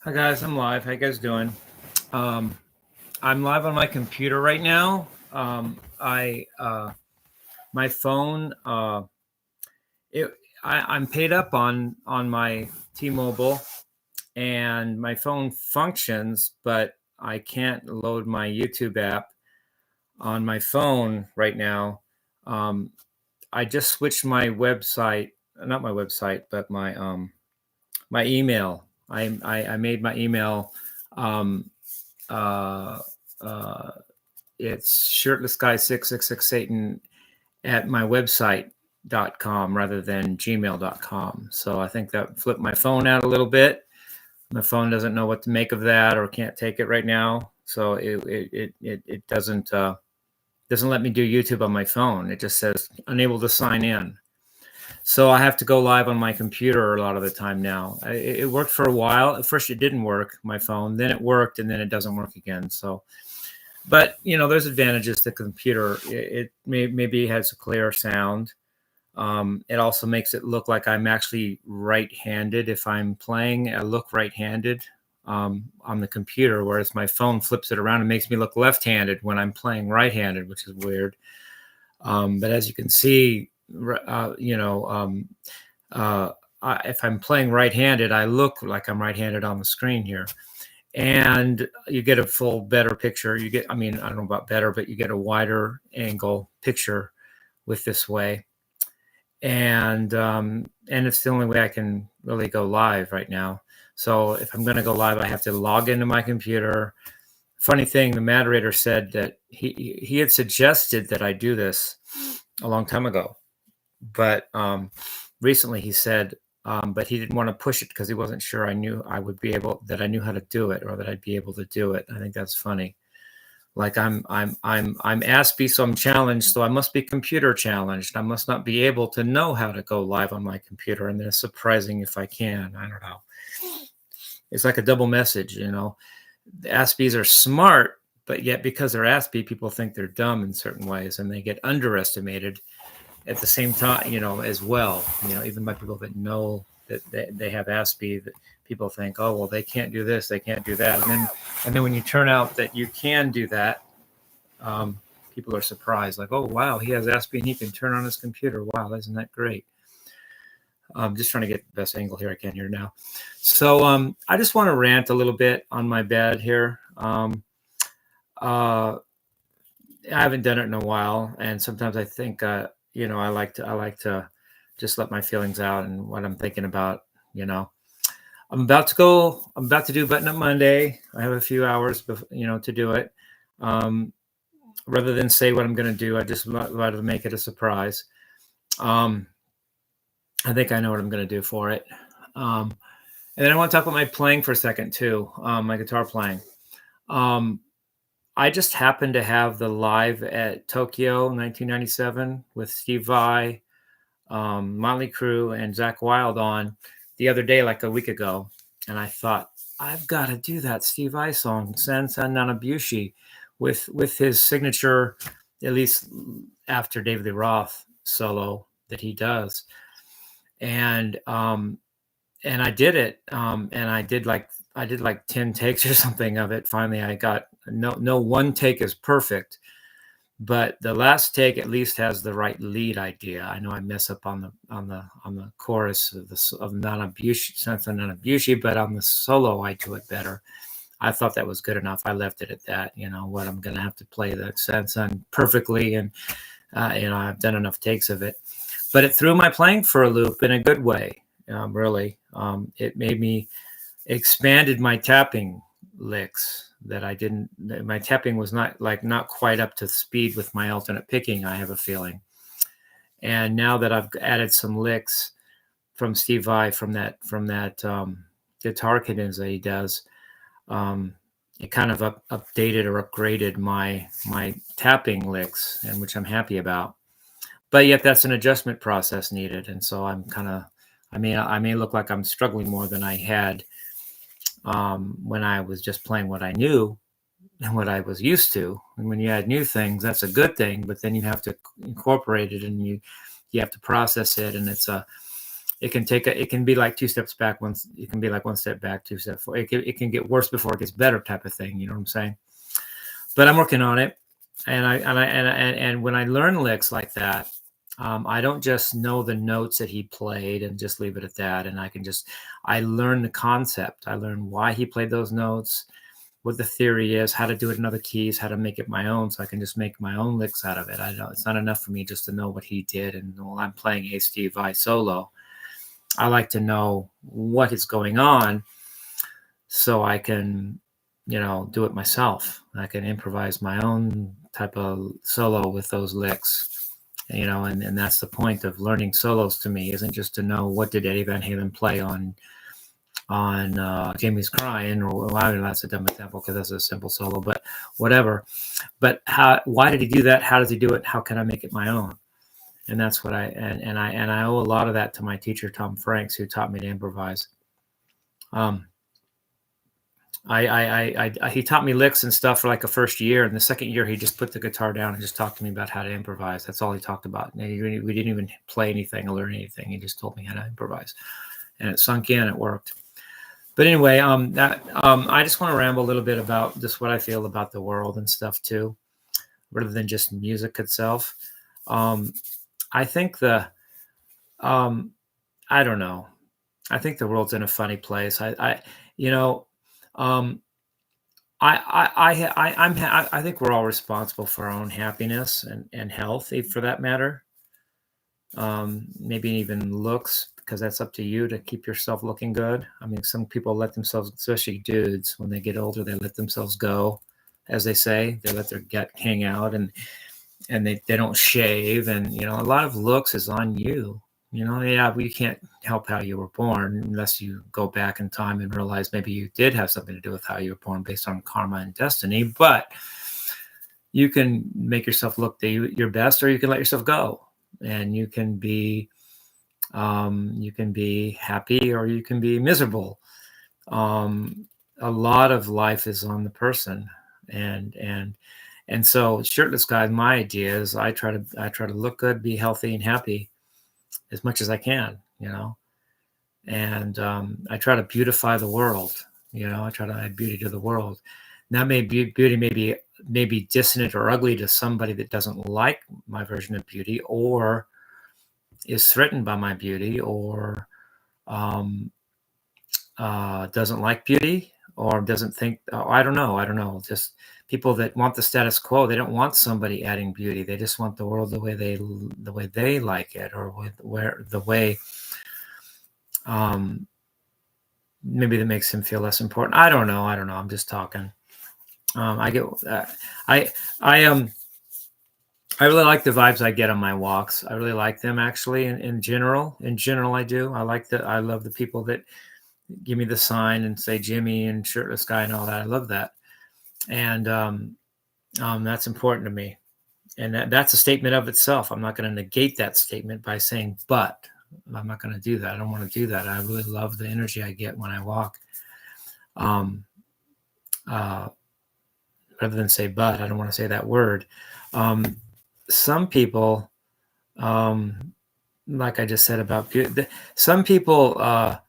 Hi guys, I'm live. How you guys doing? Um, I'm live on my computer right now. I My phone. It I'm paid up on my T-Mobile, and my phone functions, but I can't load my YouTube app on my phone right now. Um, I just switched my website, not my website, but my email. I made my email. Um, uh, uh, it's Shirtless Guy 666 Satan at my website.com rather than gmail.com. So I think that flipped my phone out a little bit. My phone doesn't know what to make of that or can't take it right now. So it doesn't let me do YouTube on my phone. It just says unable to sign in. So I have to go live on my computer a lot of the time now. It worked for a while. At first, it didn't work, my phone. Then it worked, and then it doesn't work again. So, but there's advantages to the computer. Maybe has a clearer sound. It also makes it look like I'm actually right-handed. If I'm playing, I look right-handed on the computer, whereas my phone flips it around and makes me look left-handed when I'm playing right-handed, which is weird. But as you can see, if I'm playing right-handed, I look like I'm right-handed on the screen here, and you get a better picture. I don't know about better, but you get a wider angle picture with this way, and it's the only way I can really go live right now. So if I'm going to go live, I have to log into my computer. Funny thing, the moderator said that he had suggested that I do this a long time ago, but recently he said, but he didn't want to push it because he wasn't sure I knew how to do it, or that I'd be able to do it. I think that's funny. Like I'm Aspie, so I'm challenged, so I must be computer challenged. I must not be able to know how to go live on my computer, and then it's surprising if I can. I don't know. It's like a double message, The Aspies are smart, but yet because they're Aspie, people think they're dumb in certain ways, and they get underestimated at the same time, as well. Even by people that know that they have Aspie, that people think, oh, well, they can't do this, they can't do that, and then when you turn out that you can do that, people are surprised, like, oh, wow, he has Aspie and he can turn on his computer. Wow, isn't that great? I'm just trying to get the best angle here I can here now. So I just want to rant a little bit on my bed here. I haven't done it in a while, and sometimes I think, I like to just let my feelings out and what I'm thinking about. I'm about to do Button Up Monday. I have a few hours, to do it. Rather than say what I'm going to do, I just wanted to make it a surprise. I think I know what I'm going to do for it. And then I want to talk about my playing for a second too, my guitar playing. I just happened to have the Live at Tokyo 1997 with Steve Vai, Motley Crue, and Zakk Wylde on the other day, like a week ago. And I thought, I've got to do that Steve Vai song, Senza Nanabushi, with his signature, at least after David Lee Roth solo that he does. And I did it, and I did like 10 takes or something of it. Finally, I got no one take is perfect, but the last take at least has the right lead idea. I know I mess up on the chorus of Nanabushi, Senza Nanabushi, but on the solo I do it better. I thought that was good enough. I left it at that. What I'm going to have to play the Senza perfectly, and I've done enough takes of it. But it threw my playing for a loop in a good way, really. It made me expanded my tapping licks that I didn't. My tapping was not quite up to speed with my alternate picking, I have a feeling. And now that I've added some licks from Steve Vai from that guitar cadenza he does, it kind of updated or upgraded my tapping licks, and which I'm happy about. But yet that's an adjustment process needed. And so I'm kind of, I may look like I'm struggling more than I had when I was just playing what I knew and what I was used to. And when you add new things, that's a good thing, but then you have to incorporate it, and you have to process it. And it can be like two steps back, it can be like one step back, two steps forward. It can get worse before it gets better type of thing. You know what I'm saying? But I'm working on it. And when I learn licks like that, I don't just know the notes that he played and just leave it at that. And I learn the concept. I learn why he played those notes, what the theory is, how to do it in other keys, how to make it my own, so I can just make my own licks out of it. I know it's not enough for me just to know what he did. And while I'm playing Steve Vai solo, I like to know what is going on so I can, do it myself. I can improvise my own type of solo with those licks, and that's the point of learning solos to me, isn't just to know what did Eddie Van Halen play on Jamie's Crying, or well, that's a dumb example because that's a simple solo, but whatever. But why did he do that? How does he do it? How can I make it my own? And that's what I owe a lot of that to my teacher, Tom Franks, who taught me to improvise. He taught me licks and stuff for like a first year, and the second year he just put the guitar down and just talked to me about how to improvise. That's all he talked about. We didn't even play anything or learn anything. He just told me how to improvise, and it sunk in. It worked. But anyway, I just want to ramble a little bit about just what I feel about the world and stuff too, rather than just music itself. I think I don't know. I think the world's in a funny place. I think we're all responsible for our own happiness and health, for that matter. Maybe even looks, because that's up to you to keep yourself looking good. I mean, some people let themselves, especially dudes, when they get older, they let themselves go, as they say. They let their gut hang out, and they don't shave. And, a lot of looks is on you. We can't help how you were born unless you go back in time and realize maybe you did have something to do with how you were born based on karma and destiny. But you can make yourself look your best, or you can let yourself go. And you can be happy, or you can be miserable. A lot of life is on the person, and so Shirtless Guy, my idea is I try to look good, be healthy, and happy as much as I can, and I try to beautify the world. I try to add beauty to the world. Now, beauty may be dissonant or ugly to somebody that doesn't like my version of beauty, or is threatened by my beauty, or doesn't like beauty, or doesn't think, I don't know. Just people that want the status quo. They don't want somebody adding beauty. They just want the world the way they like it, or the way maybe that makes him feel less important. I don't know. I'm just talking. I really like the vibes I get on my walks. I really like them, actually. In general, I do. I love the people that give me the sign and say Jimmie and Shirtless Guy and all that. I love that. And that's important to me. And that's a statement of itself. I'm not going to negate that statement by saying, but. I'm not going to do that. I don't want to do that. I really love the energy I get when I walk. Rather than say but, I don't want to say that word. Some people, like I just said about beauty, some people, I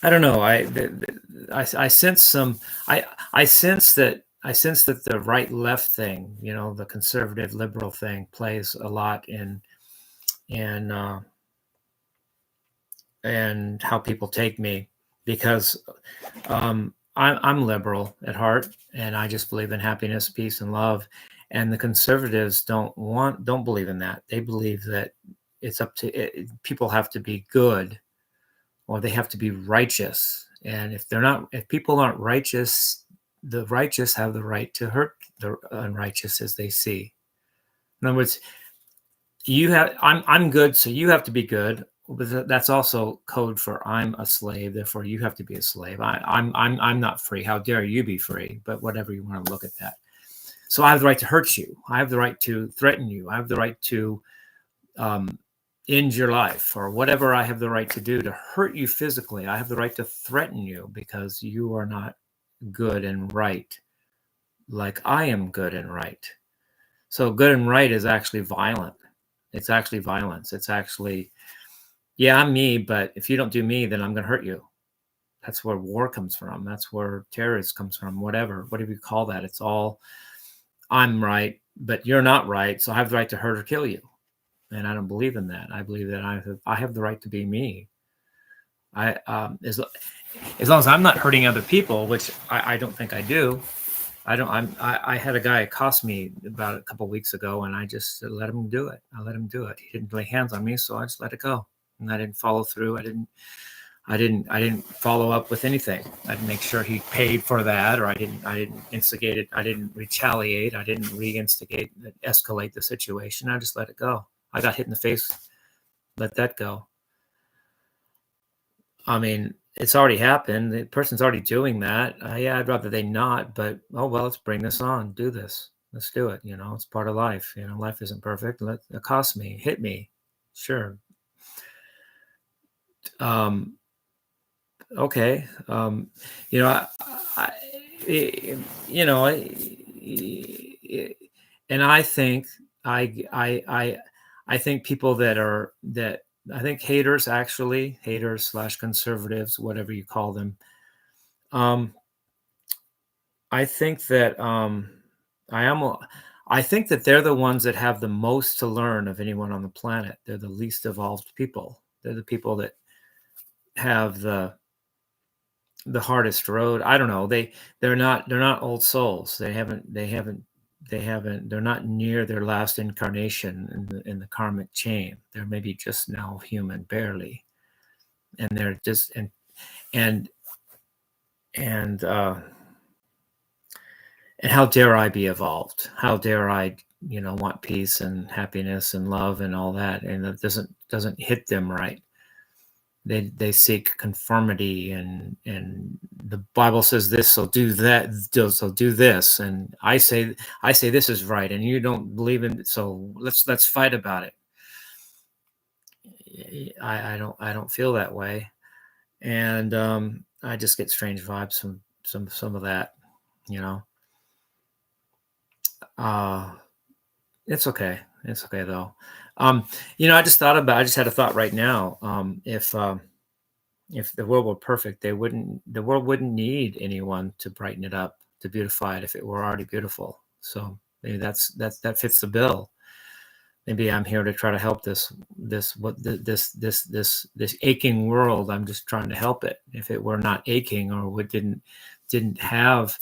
don't know. I sense some. I sense that the right left thing, the conservative liberal thing, plays a lot in and how people take me, because I'm liberal at heart, and I just believe in happiness, peace, and love. And the conservatives don't believe in that. They believe that it's up to people have to be good, or they have to be righteous. And if people aren't righteous, the righteous have the right to hurt the unrighteous as they see. In other words, I'm good, so you have to be good. But that's also code for I'm a slave, therefore you have to be a slave. I'm not free. How dare you be free? But whatever you want to look at that. So I have the right to hurt you. I have the right to threaten you. I have the right to end your life, or whatever I have the right to do to hurt you physically. I have the right to threaten you because you are not good and right like I am good and right. So good and right is actually violent. It's actually violence. It's actually, yeah, I'm me, but if you don't do me, then I'm going to hurt you. That's where war comes from. That's where terrorist comes from. Whatever you call that. It's all, I'm right, but you're not right. So I have the right to hurt or kill you. And I don't believe in that. I believe that I have the right to be me. As long as I'm not hurting other people, which I don't think I do. I had a guy accost me about a couple of weeks ago, and I just let him do it. I let him do it. He didn't lay hands on me, so I just let it go. And I didn't follow through. I didn't follow up with anything. I didn't make sure he paid for that, or I didn't instigate it. I didn't retaliate. I didn't re-instigate, escalate the situation. I just let it go. I got hit in the face. Let that go. I mean, it's already happened. The person's already doing that. Yeah, I'd rather they not, but oh well, let's bring this on. Do this. Let's do it. It's part of life. Life isn't perfect. Let it cost me, hit me. Sure. Okay. I you know, and I think I think people that I think haters slash conservatives, whatever you call them. I think that I think that they're the ones that have the most to learn of anyone on the planet. They're the least evolved people. They're the people that have the hardest road. I don't know. They're not old souls. They're not near their last incarnation in the karmic chain. They're maybe just now human, barely. And they're just and how dare I be evolved? How dare I, want peace and happiness and love and all that? And it doesn't hit them right. They seek conformity, and the Bible says this, so do that, so do this, and I say this is right, and you don't believe in it, so let's fight about it. I don't feel that way, and I just get strange vibes from some of that, It's okay. It's okay though. I just had a thought right now. If the world were perfect, the world wouldn't need anyone to brighten it up, to beautify it if it were already beautiful. So maybe that fits the bill. Maybe I'm here to try to help this aching world. I'm just trying to help it. If it were not aching, or didn't have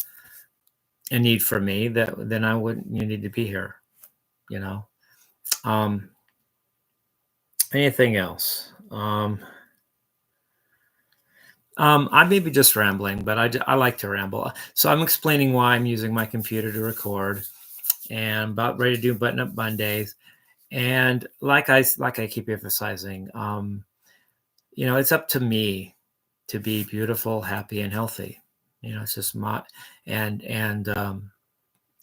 a need for me, then I wouldn't need to be here. Anything else? I may be just rambling, but I like to ramble. So I'm explaining why I'm using my computer to record, and about ready to do Button Up Mondays. And like I keep emphasizing, it's up to me to be beautiful, happy, and healthy. It's just and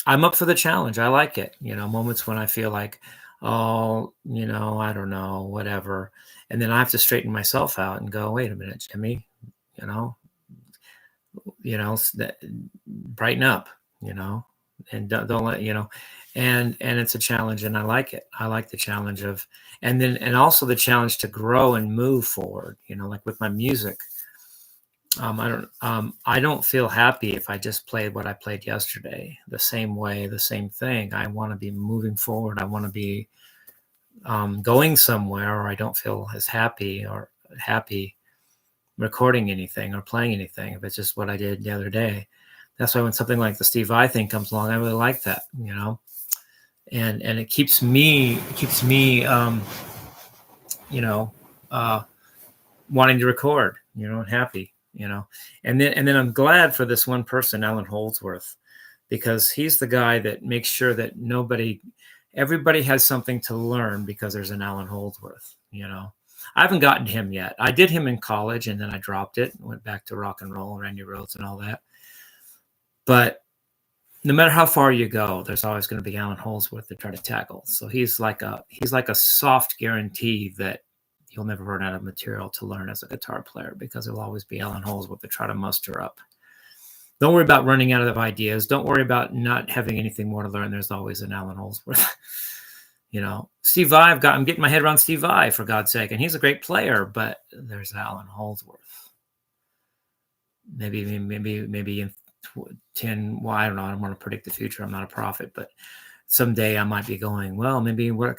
I'm up for the challenge. I like it. Moments when I feel like, oh, I don't know, whatever. And then I have to straighten myself out and go, wait a minute, Jimmie, brighten up, and don't let, and it's a challenge, and I like it. I like the challenge of, and also the challenge to grow and move forward, like with my music. I don't feel happy if I just played what I played yesterday, the same way, the same thing. I want to be moving forward. I want to be going somewhere, or I don't feel as happy recording anything or playing anything. If it's just what I did the other day. That's why when something like the Steve Vai thing comes along, I really like that, and it keeps me wanting to record, and happy. And then I'm glad for this one person, Alan Holdsworth, because he's the guy that makes sure that everybody has something to learn because there's an Alan Holdsworth. I haven't gotten to him yet. I did him in college, and then I dropped it, went back to rock and roll, Randy Rhoads, and all that. But no matter how far you go, there's always going to be Alan Holdsworth to try to tackle. So he's like a soft guarantee that you'll never run out of material to learn as a guitar player, because there'll always be Alan Holdsworth to try to muster up. Don't worry about running out of ideas. Don't worry about not having anything more to learn. There's always an Alan Holdsworth. Steve Vai, I'm getting my head around Steve Vai, for God's sake. And he's a great player, but there's Alan Holdsworth. Maybe in 10, well, I don't know. I don't want to predict the future. I'm not a prophet, but someday I might be going, well, maybe why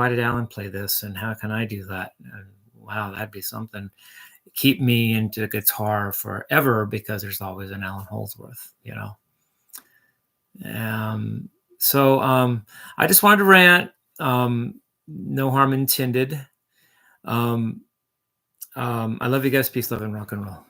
did Alan play this? And how can I do that? And wow, that'd be something. Keep me into guitar forever, because there's always an Alan Holdsworth, So I just wanted to rant. No harm intended. I love you guys. Peace, love, and rock and roll.